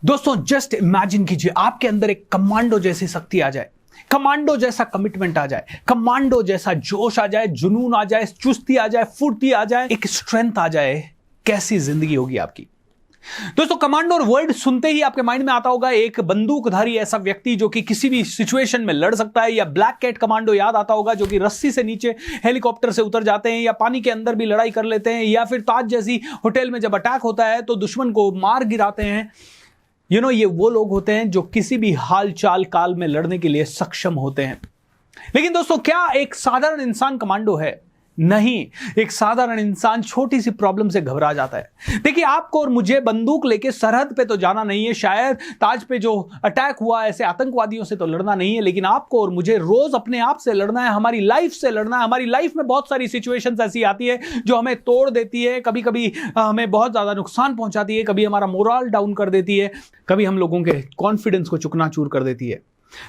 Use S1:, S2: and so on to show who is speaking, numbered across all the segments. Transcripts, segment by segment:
S1: दोस्तों just imagine कीजिए आपके अंदर एक कमांडो जैसी शक्ति आ जाए, कमांडो जैसा कमिटमेंट आ जाए, कमांडो जैसा जोश आ जाए, जुनून आ जाए, चुस्ती आ जाए, फुर्ती आ जाए, एक स्ट्रेंथ आ जाए। कैसी जिंदगी होगी आपकी। दोस्तों कमांडो और वर्ड सुनते ही आपके माइंड में आता होगा एक बंदूकधारी ऐसा व्यक्ति जो कि किसी भी सिचुएशन में लड़ सकता है, या ब्लैक कैट कमांडो याद आता होगा जो कि रस्सी से नीचे हेलीकॉप्टर से उतर जाते हैं या पानी के अंदर भी लड़ाई कर लेते हैं, या फिर ताज जैसी होटल में जब अटैक होता है तो दुश्मन को मार गिराते हैं। ये वो लोग होते हैं जो किसी भी हाल चाल काल में लड़ने के लिए सक्षम होते हैं। लेकिन दोस्तों क्या एक साधारण इंसान कमांडो है? नहीं, एक साधारण इंसान छोटी सी प्रॉब्लम से घबरा जाता है। देखिए आपको और मुझे बंदूक लेके सरहद पे तो जाना नहीं है, शायद ताज पे जो अटैक हुआ ऐसे आतंकवादियों से तो लड़ना नहीं है, लेकिन आपको और मुझे रोज अपने आप से लड़ना है, हमारी लाइफ से लड़ना है। हमारी लाइफ में बहुत सारी सिचुएशंस ऐसी आती है जो हमें तोड़ देती है, कभी कभी हमें बहुत ज्यादा नुकसान पहुंचाती है, कभी हमारा मोरल डाउन कर देती है, कभी हम लोगों के कॉन्फिडेंस को चुकनाचूर कर देती है।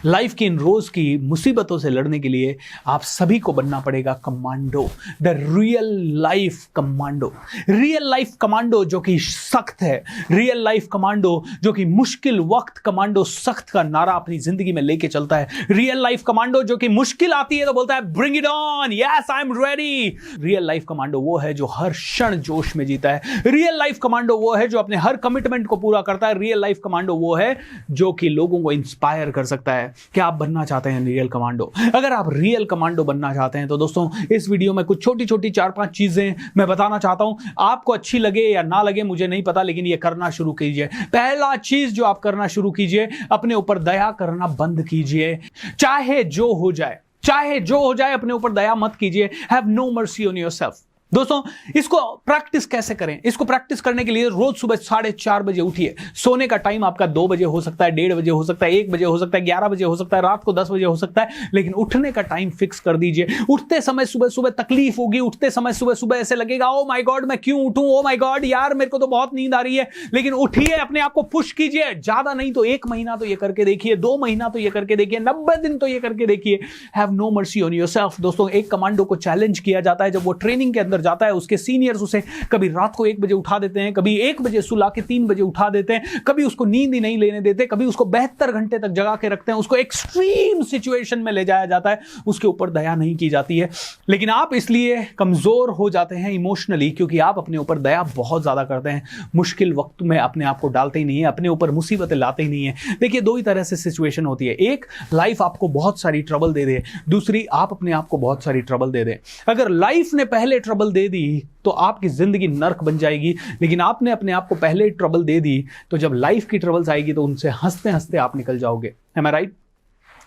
S1: लाइफ की इन रोज की मुसीबतों से लड़ने के लिए आप सभी को बनना पड़ेगा commando, the real life commando. Real life commando जो कि सख्त है, रियल लाइफ कमांडो जो कि मुश्किल वक्त कमांडो सख्त का नारा अपनी जिंदगी में लेके चलता है। रियल लाइफ कमांडो जो कि मुश्किल आती है तो बोलता है bring it on, yes I am ready. Real life commando वो है जो हर क्षण जोश में जीता है। रियल लाइफ कमांडो वो है जो अपने हर कमिटमेंट को पूरा करता है। रियल लाइफ कमांडो वो है जो कि लोगों को इंस्पायर कर सकता है। क्या आप बनना चाहते हैं रियल कमांडो? अगर आप रियल कमांडो बनना चाहते हैं तो दोस्तों इस वीडियो में कुछ छोटी छोटी 4-5 चीजें मैं बताना चाहता हूं। आपको अच्छी लगे या ना लगे मुझे नहीं पता, लेकिन ये करना शुरू कीजिए। पहला चीज जो आप करना शुरू कीजिए, अपने ऊपर दया करना बंद कीजिए। चाहे जो हो जाए, चाहे जो हो जाए, अपने ऊपर दया मत कीजिए। Have no mercy on yourself. दोस्तों इसको प्रैक्टिस कैसे करें? इसको प्रैक्टिस करने के लिए रोज सुबह 4:30 बजे उठिए। सोने का टाइम आपका 2 बजे हो सकता है, 1:30 बजे हो सकता है, 1 बजे हो सकता है, 11 बजे हो सकता है, रात को 10 बजे हो सकता है, लेकिन उठने का टाइम फिक्स कर दीजिए। उठते समय सुबह सुबह तकलीफ होगी, उठते समय सुबह सुबह ऐसे लगेगा ओ माय गॉड मैं क्यों उठूं, ओ माय गॉड यार मेरे को तो बहुत नींद आ रही है। लेकिन उठिए, अपने आप को पुश कीजिए। ज्यादा नहीं तो 1 महीना तो ये करके देखिए, 2 महीना तो ये करके देखिए, 90 दिन तो ये करके देखिए। Have no mercy on yourself. दोस्तों एक कमांडो को चैलेंज किया जाता है जब वो ट्रेनिंग के अंदर जाता है। उसके सीनियर्स उसे कभी रात को 1 बजे उठा देते हैं, कभी 1 बजे सुला के 3 बजे उठा देते हैं, कभी उसको नींद ही नहीं लेने देते, कभी उसको 72 घंटे तक जगा के रखते हैं, उसको एक्सट्रीम सिचुएशन में ले जाया जाता है, उसके ऊपर दया नहीं की जाती है। लेकिन आप इसलिए कमजोर हो जाते हैं इमोशनली क्योंकि आप अपने ऊपर दया बहुत ज्यादा करते हैं। मुश्किल वक्त में अपने आप को डालते ही नहीं है, अपने ऊपर मुसीबतें लाते ही नहीं है। देखिए 2 ही तरह से सिचुएशन होती है, एक लाइफ आपको बहुत सारी ट्रबल दे दे, दूसरी आप अपने आप को बहुत सारी ट्रबल दे दे। अगर लाइफ ने पहले ट्रबल दे दी तो आपकी जिंदगी नर्क बन जाएगी, लेकिन आपने अपने आप को पहले ट्रबल दे दी तो जब लाइफ की ट्रबल्स आएगी तो उनसे हंसते हंसते आप निकल जाओगे। एम आई राइट?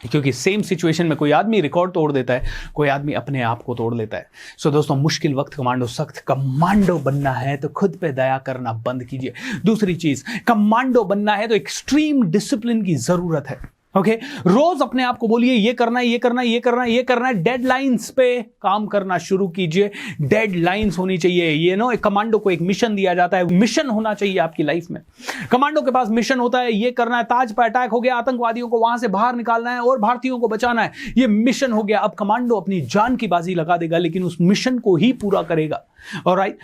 S1: क्योंकि सेम सिचुएशन में कोई आदमी रिकॉर्ड तोड़ देता है, कोई आदमी अपने आप को तोड़ लेता है। सो दोस्तों मुश्किल वक्त कमांडो सख्त कमांडो बनना है तो खुद पे दया करना बंद कीजिए। दूसरी चीज, कमांडो बनना है तो एक्सट्रीम डिसिप्लिन की जरूरत है। ओके रोज अपने आप को बोलिए ये करना है, ये करना है, ये करना है, ये करना है। डेडलाइंस पे काम करना शुरू कीजिए। डेडलाइंस होनी चाहिए। एक कमांडो को एक मिशन दिया जाता है, मिशन होना चाहिए आपकी लाइफ में। कमांडो के पास मिशन होता है, ये करना है, ताज पर अटैक हो गया, आतंकवादियों को वहां से बाहर निकालना है और भारतीयों को बचाना है, ये मिशन हो गया। अब कमांडो अपनी जान की बाजी लगा देगा लेकिन उस मिशन को ही पूरा करेगा। ऑलराइट,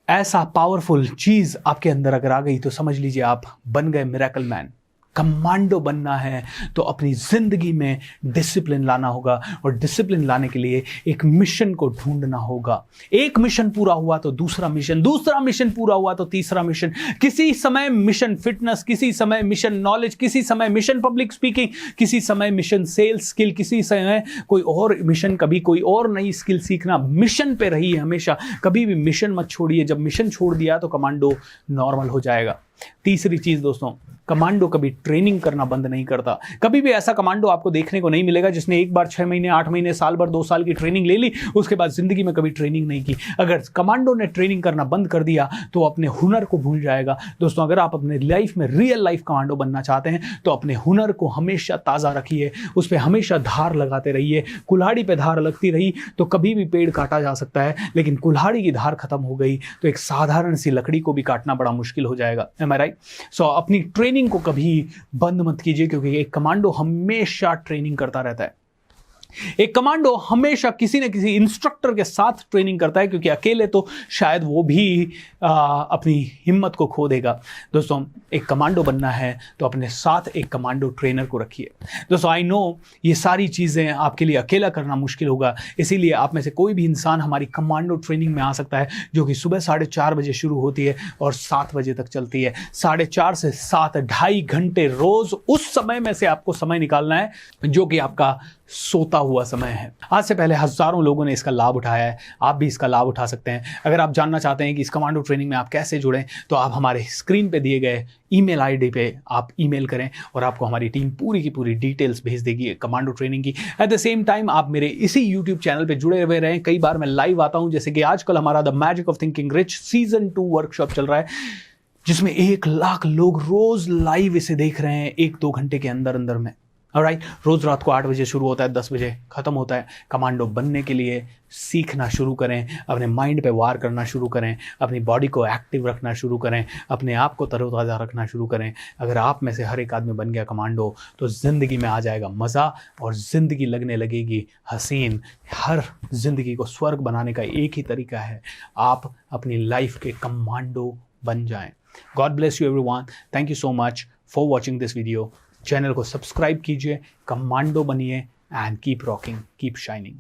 S1: ऐसा पावरफुल चीज आपके अंदर अगर आ गई तो समझ लीजिए आप बन गए मिरेकल मैन। कमांडो बनना है तो अपनी जिंदगी में डिसिप्लिन लाना होगा, और डिसिप्लिन लाने के लिए एक मिशन को ढूंढना होगा। एक मिशन पूरा हुआ तो दूसरा मिशन, दूसरा मिशन पूरा हुआ तो तीसरा मिशन। किसी समय मिशन फिटनेस, किसी समय मिशन नॉलेज, किसी समय मिशन पब्लिक स्पीकिंग, किसी समय मिशन सेल्स स्किल, किसी समय कोई और मिशन, कभी कोई और नई स्किल सीखना। मिशन पे रहिए हमेशा, कभी भी मिशन मत छोड़िए। जब मिशन छोड़ दिया तो कमांडो नॉर्मल हो जाएगा। तीसरी चीज दोस्तों, कमांडो कभी ट्रेनिंग करना बंद नहीं करता। कभी भी ऐसा कमांडो आपको देखने को नहीं मिलेगा जिसने एक बार 6 महीने, 8 महीने, साल भर, 2 साल की ट्रेनिंग ले ली, उसके बाद जिंदगी में कभी ट्रेनिंग नहीं की। अगर कमांडो ने ट्रेनिंग करना बंद कर दिया तो अपने हुनर को भूल जाएगा। दोस्तों अगर आप अपने लाइफ में रियल लाइफ कमांडो बनना चाहते हैं तो अपने हुनर को हमेशा ताज़ा रखिए, उस पर हमेशा धार लगाते रहिए। कुल्हाड़ी पे धार लगती रही तो कभी भी पेड़ काटा जा सकता है, लेकिन कुल्हाड़ी की धार खत्म हो गई तो एक साधारण सी लकड़ी को भी काटना बड़ा मुश्किल हो जाएगा। एम आई राइट? सो अपनी ट्रेनिंग को कभी बंद मत कीजिए क्योंकि एक कमांडो हमेशा ट्रेनिंग करता रहता है। एक कमांडो हमेशा किसी न किसी इंस्ट्रक्टर के साथ ट्रेनिंग करता है, क्योंकि अकेले तो शायद वो भी अपनी हिम्मत को खो देगा। दोस्तों, एक कमांडो बनना है तो अपने साथ एक कमांडो ट्रेनर को रखिए। दोस्तों, आई नो ये सारी चीज़ें आपके लिए अकेला करना मुश्किल होगा, इसीलिए आप में से कोई भी इंसान हमारी कमांडो ट्रेनिंग में आ सकता है, जो कि सुबह 4:30 बजे शुरू होती है और 7 बजे तक चलती है। 4:30 से 7, 2.5 घंटे रोज उस समय में से आपको समय निकालना है जो कि आपका सोता हुआ समय है। आज से पहले हजारों लोगों ने इसका लाभ उठाया है, आप भी इसका लाभ उठा सकते हैं। अगर आप जानना चाहते हैं कि इस कमांडो ट्रेनिंग में आप कैसे जुड़ें, तो आप हमारे स्क्रीन पे दिए गए ईमेल आईडी पे आप ईमेल करें और आपको हमारी टीम पूरी की पूरी डिटेल्स भेज देगी कमांडो ट्रेनिंग की। एट द सेम टाइम आप मेरे इसी यूट्यूब चैनल पे जुड़े हुए रहें। कई बार मैं लाइव आता हूं, जैसे कि आजकल हमारा the magic of thinking rich season 2 workshop चल रहा है, जिसमें 1 लाख लोग रोज लाइव इसे देख रहे हैं 1-2 घंटे के अंदर अंदर में। ऑलराइट, रोज रात को 8 बजे शुरू होता है, 10 बजे खत्म होता है। कमांडो बनने के लिए सीखना शुरू करें, अपने माइंड पे वार करना शुरू करें, अपनी बॉडी को एक्टिव रखना शुरू करें, अपने आप को तरोताज़ा रखना शुरू करें। अगर आप में से हर एक आदमी बन गया कमांडो, तो ज़िंदगी में आ जाएगा मज़ा और ज़िंदगी लगने लगेगी हसीन। हर ज़िंदगी को स्वर्ग बनाने का एक ही तरीका है, आप अपनी लाइफ के कमांडो बन जाएं। God bless you everyone. Thank you so much for watching this video. Channel को सब्सक्राइब कीजिए, कमांडो बनिए and keep rocking, keep shining.